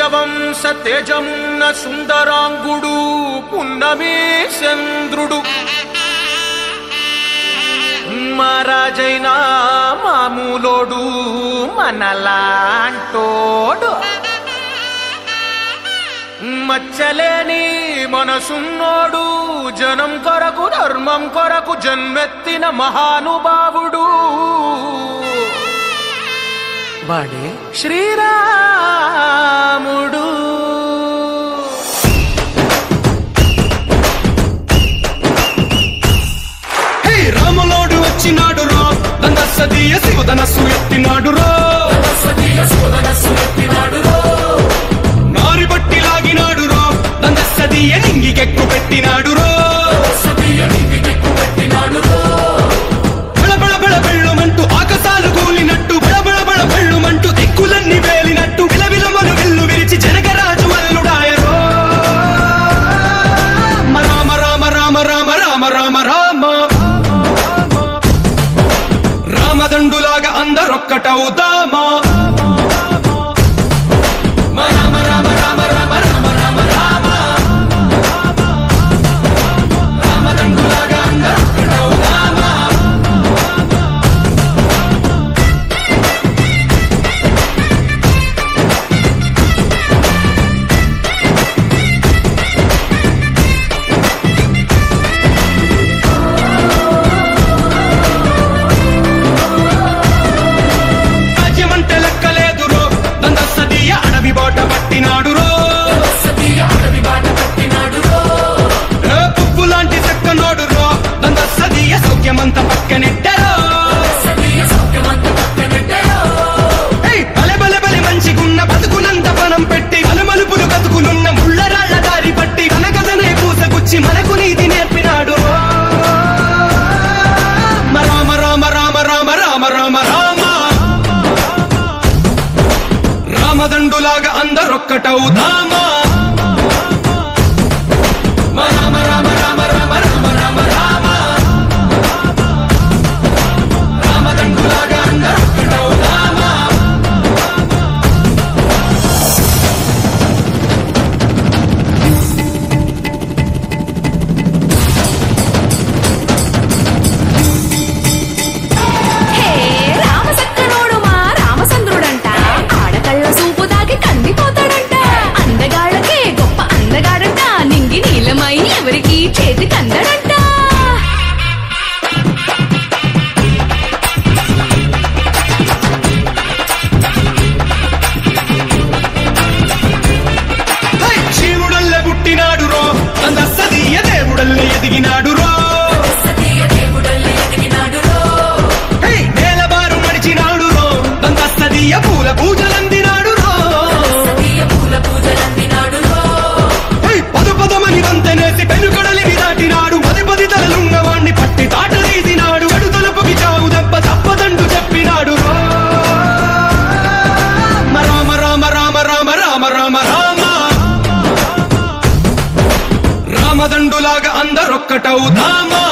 సూర్యవంశ తేజమున్న సుందరాంగుడు పున్నమి చంద్రుడు మహారాజైనా మామూలోడు మనలాంటోడు మచ్చలేని మనసున్నోడు జనం కొరకు ధర్మం కొరకు జన్మెత్తిన మహానుభావుడు వాడే శ్రీరాముడు. రాములోడు వచ్చినాడు రో దందసదీయ శివధనస్సు ఎత్తినాడు రో నారి బట్టి లాగినాడు రో దందసదీయ నింగికెక్కు పెట్టినాడు రో బళబళ బళ బెళ్ళుమంటూ ఆకాశాలు కూలినట్టు బళబళ బళ బెళ్ళుమంటూ దిక్కులన్నీ వేలినట్టు విలవిలమను విల్లు విరిచి జనగరాజు అల్లుడాయరో రామ రామ రామ రామ రామ రామ రామ రామదండులాగా అందరొక్కటవుదామా రామ రామ రామ రామ రామ రామ రామ రామదండులాగా అందరొక్కటవుదామా. రాజ్యమంటే లెక్కలేదు రో దందసదీయ అడవి బాట పట్టినాడు రో పువ్వు లాంటి చక్కనోడు రో దందసదీయ సౌఖ్యమంత పక్కనెట్టరో బలె బలె బలె మంచిగున్న బతుకునంత పనం పెట్టి అలమలుపులు బతుకులున్న ముళ్ళరాళ్ల దారి పట్టి కనకదనే పూసగుచ్చి మనకు నీతి నేర్పినాడు రామ రామ రామ రామ రామ రామ రామ రామదండులాగా అందరొక్కటవుదామా రామ రామ రామ రామ రామ రామ రామ రామదండులాగా అందరొక్కటవుదామా. హే రామసక్కనోడు మా రామచంద్రుడంట ఆడకళ్ళ సూపు దాగి కందిపోతాడంట అందగాళ్ళకే గొప్ప అందగాడంట నింగి నీలమై ఎవరికి చేతి కందడంట. శివుడల్లే పుట్టినాడు రో దందసదీయ దేవుడల్లే ఎదిగినాడు రో నేలబారు నడిచినాడు రో దందసదీయ పూల పూజలందినాడు రో పదు పదమని వంతెనేసి పెనుకడలిని దాటినాడు పది పది తలలున్నవాణ్ణి పట్టి తాట తీసినాడు అడు తలుపుకి చావు దెబ్బ తప్పదండు చెప్పినాడు రో రామ రామ రామ రామ రామ రామ రామ రామదండులాగా అందరొక్కటవుదామా